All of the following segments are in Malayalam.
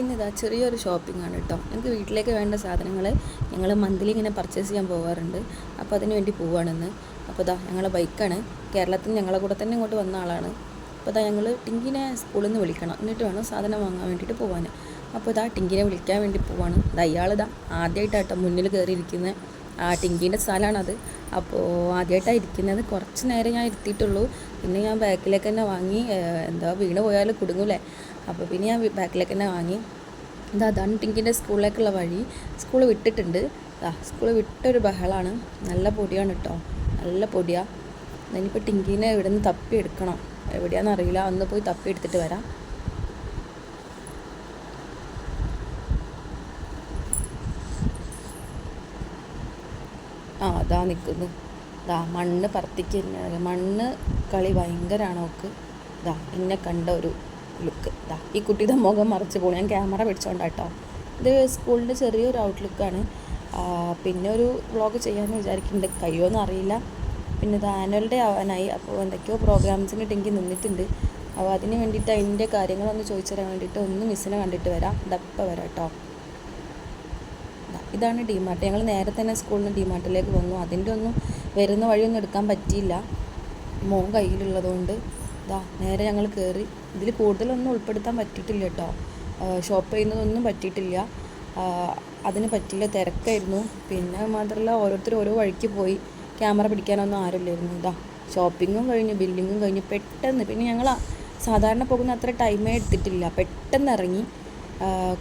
ഇന്നിതാ ചെറിയൊരു ഷോപ്പിംഗ് ആണ് കേട്ടോ. എനിക്ക് വീട്ടിലേക്ക് വേണ്ട സാധനങ്ങൾ ഞങ്ങൾ മന്ത്ലി ഇങ്ങനെ പർച്ചേസ് ചെയ്യാൻ പോകാറുണ്ട്. അപ്പോൾ അതിന് വേണ്ടി പോവുകയാണെന്ന്. അപ്പോൾ ഇതാ ഞങ്ങളെ ബൈക്കാണ്. കേരളത്തിൽ ഞങ്ങളെ കൂടെ തന്നെ ഇങ്ങോട്ട് വന്ന ആളാണ്. അപ്പോൾ ഇതാ ഞങ്ങൾ ടിങ്കിനെ സ്കൂളിൽ നിന്ന് വിളിക്കണം, എന്നിട്ട് വേണം സാധനം വാങ്ങാൻ വേണ്ടിയിട്ട് പോകാൻ. അപ്പോൾ ഇതാ ടിങ്കിനെ വിളിക്കാൻ വേണ്ടി പോവാണ്. ഇതാ ഇയാളിതാ ആദ്യമായിട്ടാട്ടോ മുന്നിൽ കയറിയിരിക്കുന്നത്. ആ ടിങ്കീൻ്റെ സ്ഥലമാണത്. അപ്പോൾ ആദ്യമായിട്ടാണ് ഇരിക്കുന്നത്. കുറച്ച് നേരം ഞാൻ ഇരുത്തിയിട്ടുള്ളൂ. പിന്നെ ഞാൻ ബാക്കിലേക്ക് തന്നെ വാങ്ങി. എന്താ വീണ് പോയാൽ കുടുങ്ങൂലേ, അപ്പോൾ പിന്നെ ഞാൻ ബാക്കിലേക്ക് തന്നെ വാങ്ങി. അതാണ് ടിങ്കിൻ്റെ സ്കൂളിലേക്കുള്ള വഴി. സ്കൂൾ വിട്ടിട്ടുണ്ട്. സ്കൂൾ വിട്ടൊരു ബഹളമാണ്. നല്ല പൊടിയാണ് കേട്ടോ, നല്ല പൊടിയാണ്. ഇനിയിപ്പോൾ ടിങ്കിനെ ഇവിടെ നിന്ന് തപ്പി എടുക്കണം. എവിടെയാണെന്ന് അറിയില്ല, ഒന്ന് പോയി തപ്പി എടുത്തിട്ട് വരാം. അതാ നിൽക്കുന്നു. മണ്ണ് പറത്തിക്ക് മണ്ണ് കളി ഭയങ്കരമാണ് ഓക്ക്. എന്നെ കണ്ട ഒരു ലുക്ക്. ഈ കുട്ടിയുടെ മുഖം മറച്ച് പോകും. ഞാൻ ക്യാമറ പിടിച്ചോണ്ടാട്ടോ. ഇത് സ്കൂളിൻ്റെ ചെറിയൊരു ഔട്ട്ലുക്കാണ്. പിന്നെ ഒരു വ്ളോഗ് ചെയ്യാമെന്ന് വിചാരിക്കുന്നുണ്ട്, കഴിയുമോയെന്ന് അറിയില്ല. പിന്നെ ഇത് ആനുവൽ ഡേ ആവാനായി. അപ്പോൾ എന്തൊക്കെയോ പ്രോഗ്രാംസിന് ടെങ്കിൽ നിന്നിട്ടുണ്ട്. അപ്പോൾ അതിന് വേണ്ടിയിട്ട് അതിൻ്റെ കാര്യങ്ങളൊന്ന് ചോദിച്ചു തരാൻ വേണ്ടിയിട്ട് ഒന്ന് മിസ്സിനെ കണ്ടിട്ട് വരാം. ഇതപ്പം വരാം കേട്ടോ. ഇതാണ് ഡിമാർട്ട്. ഞങ്ങൾ നേരെ തന്നെ സ്കൂളിൽ നിന്ന് ഡിമാർട്ടിലേക്ക് വന്നു. അതിൻ്റെ ഒന്നും വരുന്ന വഴിയൊന്നും എടുക്കാൻ പറ്റിയില്ല, മോൻ കയ്യിലുള്ളതുകൊണ്ട്. നേരെ ഞങ്ങൾ കയറി. ഇതിൽ കൂടുതലൊന്നും ഉൾപ്പെടുത്താൻ പറ്റിയിട്ടില്ല കേട്ടോ. ഷോപ്പ് ചെയ്യുന്നതൊന്നും പറ്റിയിട്ടില്ല. അതിന് പറ്റില്ല, തിരക്കായിരുന്നു. പിന്നെ മാത്രമല്ല ഓരോരുത്തർ ഓരോ വഴിക്ക് പോയി. ക്യാമറ പിടിക്കാനൊന്നും ആരുമില്ലായിരുന്നു. ഷോപ്പിങ്ങും കഴിഞ്ഞു, ബില്ലിങ്ങും കഴിഞ്ഞു പെട്ടെന്ന്. പിന്നെ ഞങ്ങൾ സാധാരണ പോകുന്ന അത്ര ടൈമേ എടുത്തിട്ടില്ല, പെട്ടെന്ന് ഇറങ്ങി.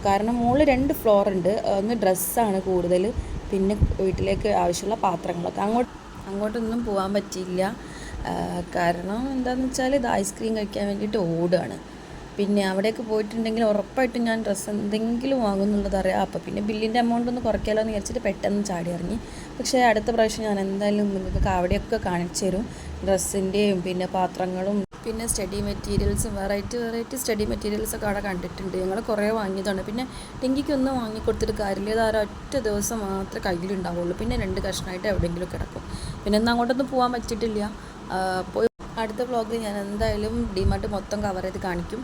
കാരണം മുകളിൽ 2 ഫ്ലോർ ഉണ്ട്. ഒന്ന് ഡ്രസ്സാണ് കൂടുതൽ, പിന്നെ വീട്ടിലേക്ക് ആവശ്യമുള്ള പാത്രങ്ങളൊക്കെ. അങ്ങോട്ടൊന്നും പോകാൻ പറ്റിയില്ല. കാരണം എന്താണെന്ന് വെച്ചാൽ ഇത് ഐസ്ക്രീം കഴിക്കാൻ വേണ്ടിയിട്ട് ഓടുകയാണ്. പിന്നെ അവിടെയൊക്കെ പോയിട്ടുണ്ടെങ്കിൽ ഉറപ്പായിട്ടും ഞാൻ ഡ്രസ്സ് എന്തെങ്കിലും വാങ്ങും എന്നുള്ളത് അറിയാം. അപ്പോൾ പിന്നെ ബില്ലിൻ്റെ എമൗണ്ട് ഒന്ന് കുറയ്ക്കാമല്ലോ എന്ന് വിചാരിച്ചിട്ട് പെട്ടെന്ന് ചാടി ഇറങ്ങി. പക്ഷേ അടുത്ത പ്രാവശ്യം ഞാൻ എന്തായാലും നിങ്ങൾക്ക് അവിടെയൊക്കെ കാണിച്ചു തരും. ഡ്രസ്സിൻ്റെയും പിന്നെ പാത്രങ്ങളും പിന്നെ സ്റ്റഡി മെറ്റീരിയൽസും വെറൈറ്റി സ്റ്റഡി മെറ്റീരിയൽസൊക്കെ അവിടെ കണ്ടിട്ടുണ്ട്. ഞങ്ങൾ കുറേ വാങ്ങിയതാണ്. പിന്നെ ടെങ്കിക്കൊന്നും വാങ്ങിക്കൊടുത്തിട്ട് കാര്യമില്ല. ഇത് ഒരൊറ്റ ദിവസം മാത്രമേ കയ്യിലുണ്ടാവുള്ളൂ. പിന്നെ 2 കഷ്ണമായിട്ട് എവിടെയെങ്കിലും കിടക്കും. പിന്നെ ഒന്നും അങ്ങോട്ടൊന്നും പോകാൻ പറ്റിയിട്ടില്ല. പോയി അടുത്ത വ്ളോഗിൽ ഞാൻ എന്തായാലും ഡിമാർട്ട് മൊത്തം കവർ ചെയ്ത് കാണിക്കും.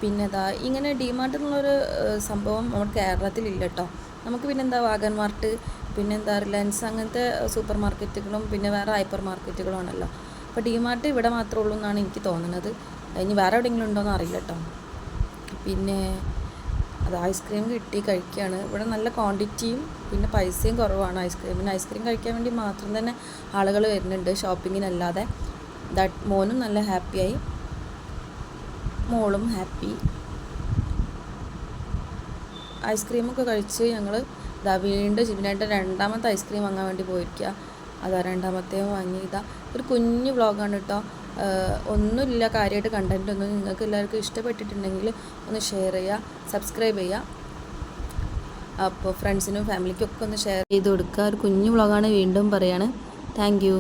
പിന്നെ ഇങ്ങനെ ഡിമാർട്ട് എന്നുള്ളൊരു സംഭവം നമ്മുടെ കേരളത്തിലില്ല കേട്ടോ. നമുക്ക് പിന്നെന്താ വാഗൺ മാർട്ട്, പിന്നെന്താ റിലയൻസ്, അങ്ങനത്തെ സൂപ്പർ മാർക്കറ്റുകളും പിന്നെ വേറെ ഹൈപ്പർ മാർക്കറ്റുകളും ആണല്ലോ. അപ്പോൾ ഡിമാർട്ട് ഇവിടെ മാത്രമേ ഉള്ളൂ എന്നാണ് എനിക്ക് തോന്നുന്നത്. ഇനി വേറെ എവിടെയെങ്കിലും ഉണ്ടോ എന്ന് അറിയില്ല കേട്ടോ. പിന്നെ ഐസ്ക്രീം കിട്ടി കഴിക്കുകയാണ്. ഇവിടെ നല്ല ക്വാണ്ടിറ്റിയും പിന്നെ പൈസയും കുറവാണ് ഐസ്ക്രീമിന്. ഐസ്ക്രീം കഴിക്കാൻ വേണ്ടി മാത്രം തന്നെ ആളുകൾ വരുന്നുണ്ട്, ഷോപ്പിങ്ങിനല്ലാതെ. മോനും നല്ല ഹാപ്പിയായി, മോളും ഹാപ്പി. ഐസ്ക്രീമൊക്കെ കഴിച്ച് ഞങ്ങൾ വീണ്ടും ജിബിനായിട്ട് 2ാമത്തെ ഐസ്ക്രീം വാങ്ങാൻ വേണ്ടി പോയിരിക്കുക. രണ്ടാമത്തെയും വാങ്ങി. ഒരു കുഞ്ഞു വ്ളോഗാണ് കേട്ടോ. ഒന്നുമില്ല കാര്യമായിട്ട് കണ്ടൻറ്റ് ഒന്നും. നിങ്ങൾക്ക് എല്ലാവർക്കും ഇഷ്ടപ്പെട്ടിട്ടുണ്ടെങ്കിൽ ഒന്ന് ഷെയർ ചെയ്യുക, സബ്സ്ക്രൈബ് ചെയ്യുക. അപ്പോൾ ഫ്രണ്ട്സിനും ഫാമിലിക്കും ഒക്കെ ഒന്ന് ഷെയർ ചെയ്ത് കൊടുക്കുക. ഒരു കുഞ്ഞു വ്ളോഗാണ്, വീണ്ടും പറയാണ്. Thank you.